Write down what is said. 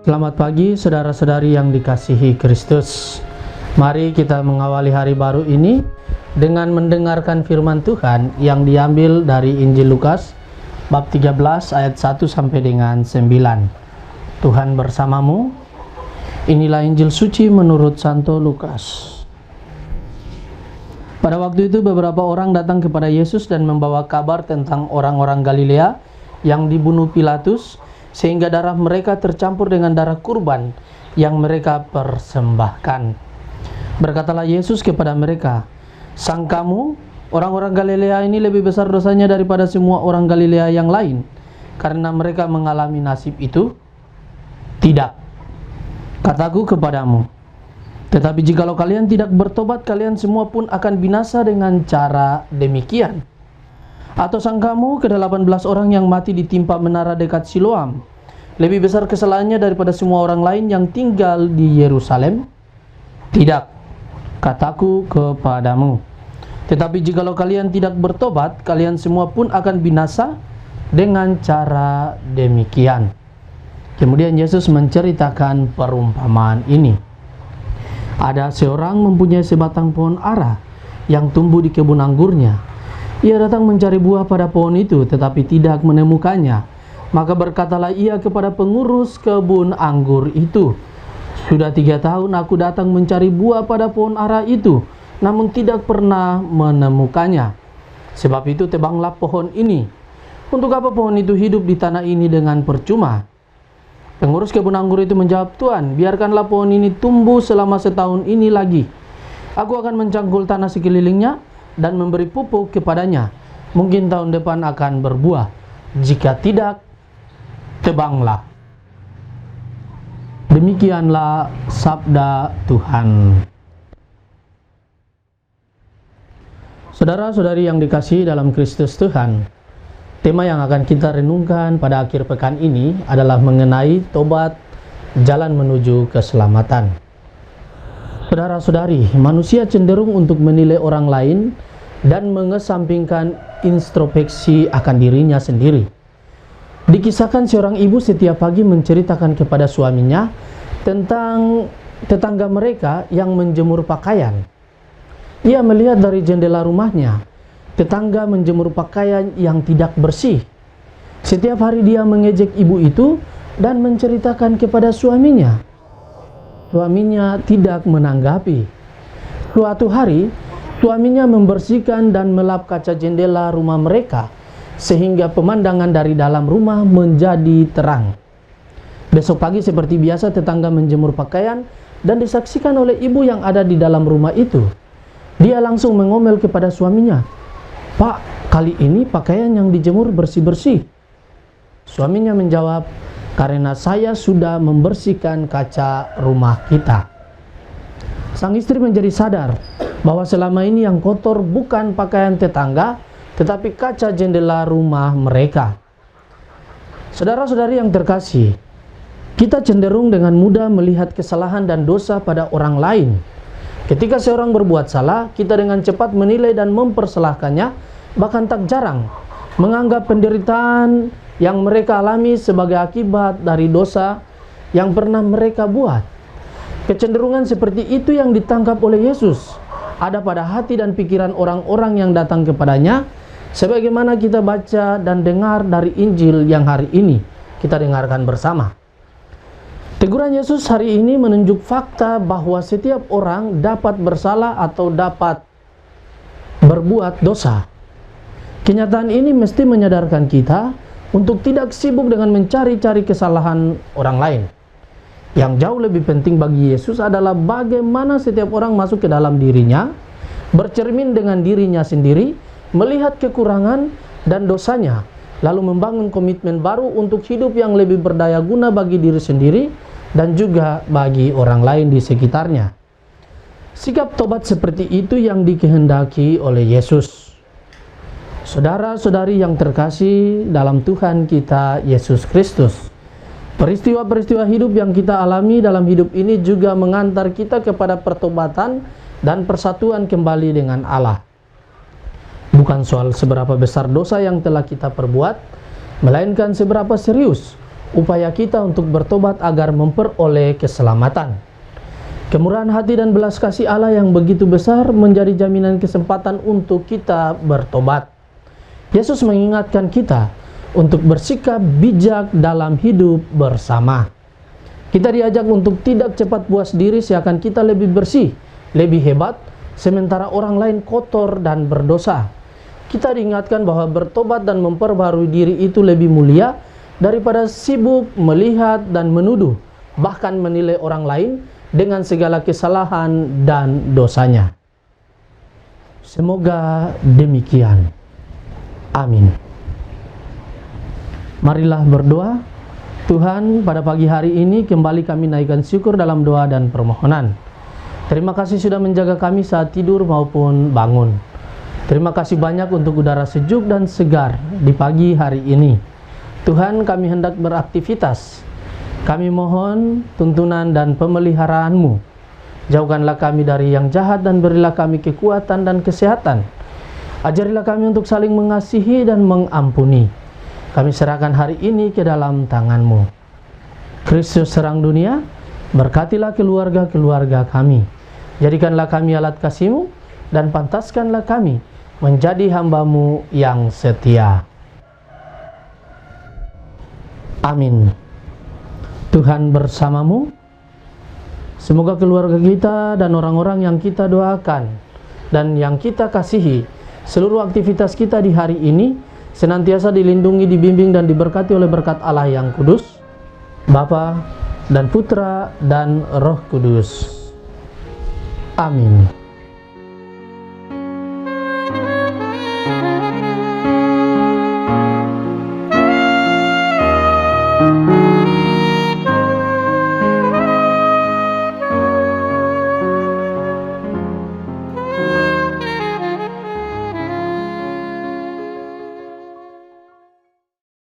Selamat pagi saudara-saudari yang dikasihi Kristus. Mari kita mengawali hari baru ini dengan mendengarkan firman Tuhan yang diambil dari Injil Lukas bab 13 ayat 1 sampai dengan 9. Tuhan bersamamu. Inilah Injil suci menurut Santo Lukas. Pada waktu itu beberapa orang datang kepada Yesus dan membawa kabar tentang orang-orang Galilea yang dibunuh Pilatus, sehingga darah mereka tercampur dengan darah kurban yang mereka persembahkan. Berkatalah Yesus kepada mereka, "Sangkamu orang-orang Galilea ini lebih besar dosanya daripada semua orang Galilea yang lain, karena mereka mengalami nasib itu? Tidak. Kataku kepadamu, tetapi jikalau kalian tidak bertobat, kalian semua pun akan binasa dengan cara demikian. Atau sangkamu ke-18 orang yang mati ditimpa menara dekat Siloam lebih besar kesalahannya daripada semua orang lain yang tinggal di Yerusalem? Tidak. Kataku kepadamu, tetapi jikalau kalian tidak bertobat, kalian semua pun akan binasa dengan cara demikian." Kemudian Yesus menceritakan perumpamaan ini. Ada seorang mempunyai sebatang pohon ara yang tumbuh di kebun anggurnya. Ia datang mencari buah pada pohon itu, tetapi tidak menemukannya. Maka berkatalah ia kepada pengurus kebun anggur itu, "Sudah 3 tahun aku datang mencari buah pada pohon ara itu, namun tidak pernah menemukannya. Sebab itu tebanglah pohon ini. Untuk apa pohon itu hidup di tanah ini dengan percuma?" Pengurus kebun anggur itu menjawab, "Tuan, biarkanlah pohon ini tumbuh selama setahun ini lagi. Aku akan mencangkul tanah sekelilingnya dan memberi pupuk kepadanya. Mungkin tahun depan akan berbuah. Jika tidak, tebanglah." Demikianlah sabda Tuhan. Saudara-saudari yang dikasihi dalam Kristus Tuhan, tema yang akan kita renungkan pada akhir pekan ini adalah mengenai tobat, jalan menuju keselamatan. Saudara-saudari, manusia cenderung untuk menilai orang lain dan mengesampingkan introspeksi akan dirinya sendiri. Dikisahkan seorang ibu setiap pagi menceritakan kepada suaminya tentang tetangga mereka yang menjemur pakaian. Ia melihat dari jendela rumahnya, tetangga menjemur pakaian yang tidak bersih. Setiap hari dia mengejek ibu itu dan menceritakan kepada suaminya. Suaminya tidak menanggapi. Suatu hari, suaminya membersihkan dan melap kaca jendela rumah mereka, sehingga pemandangan dari dalam rumah menjadi terang. Besok pagi seperti biasa tetangga menjemur pakaian dan disaksikan oleh ibu yang ada di dalam rumah itu. Dia langsung mengomel kepada suaminya, "Pak, kali ini pakaian yang dijemur bersih-bersih." Suaminya menjawab, "Karena saya sudah membersihkan kaca rumah kita." Sang istri menjadi sadar bahwa selama ini yang kotor bukan pakaian tetangga, tetapi kaca jendela rumah mereka. Saudara-saudari yang terkasih, kita cenderung dengan mudah melihat kesalahan dan dosa pada orang lain. Ketika seorang berbuat salah, kita dengan cepat menilai dan mempersalahkannya, bahkan tak jarang menganggap penderitaan yang mereka alami sebagai akibat dari dosa yang pernah mereka buat. Kecenderungan seperti itu yang ditangkap oleh Yesus ada pada hati dan pikiran orang-orang yang datang kepadanya, sebagaimana kita baca dan dengar dari Injil yang hari ini kita dengarkan bersama. Teguran Yesus hari ini menunjuk fakta bahwa setiap orang dapat bersalah atau dapat berbuat dosa. Kenyataan ini mesti menyadarkan kita untuk tidak sibuk dengan mencari-cari kesalahan orang lain. Yang jauh lebih penting bagi Yesus adalah bagaimana setiap orang masuk ke dalam dirinya, bercermin dengan dirinya sendiri, melihat kekurangan dan dosanya, lalu membangun komitmen baru untuk hidup yang lebih berdaya guna bagi diri sendiri dan juga bagi orang lain di sekitarnya. Sikap tobat seperti itu yang dikehendaki oleh Yesus. Saudara-saudari yang terkasih dalam Tuhan kita Yesus Kristus, peristiwa-peristiwa hidup yang kita alami dalam hidup ini juga mengantar kita kepada pertobatan dan persatuan kembali dengan Allah. Bukan soal seberapa besar dosa yang telah kita perbuat, melainkan seberapa serius upaya kita untuk bertobat agar memperoleh keselamatan. Kemurahan hati dan belas kasih Allah yang begitu besar menjadi jaminan kesempatan untuk kita bertobat. Yesus mengingatkan kita untuk bersikap bijak dalam hidup bersama. Kita diajak untuk tidak cepat puas diri seakan kita lebih bersih, lebih hebat, sementara orang lain kotor dan berdosa. Kita diingatkan bahwa bertobat dan memperbarui diri itu lebih mulia daripada sibuk melihat dan menuduh, bahkan menilai orang lain dengan segala kesalahan dan dosanya. Semoga demikian. Amin. Marilah berdoa. Tuhan, pada pagi hari ini kembali kami naikkan syukur dalam doa dan permohonan. Terima kasih sudah menjaga kami saat tidur maupun bangun. Terima kasih banyak untuk udara sejuk dan segar di pagi hari ini. Tuhan, kami hendak beraktivitas. Kami mohon tuntunan dan pemeliharaan-Mu. Jauhkanlah kami dari yang jahat dan berilah kami kekuatan dan kesehatan. Ajarilah kami untuk saling mengasihi dan mengampuni. Kami serahkan hari ini ke dalam tangan-Mu. Kristus terang dunia, berkatilah keluarga-keluarga kami. Jadikanlah kami alat kasih-Mu dan pantaskanlah kami menjadi hamba-Mu yang setia. Amin. Tuhan bersamamu. Semoga keluarga kita dan orang-orang yang kita doakan dan yang kita kasihi, seluruh aktivitas kita di hari ini senantiasa dilindungi, dibimbing dan diberkati oleh berkat Allah yang kudus, Bapa dan Putra dan Roh Kudus. Amin.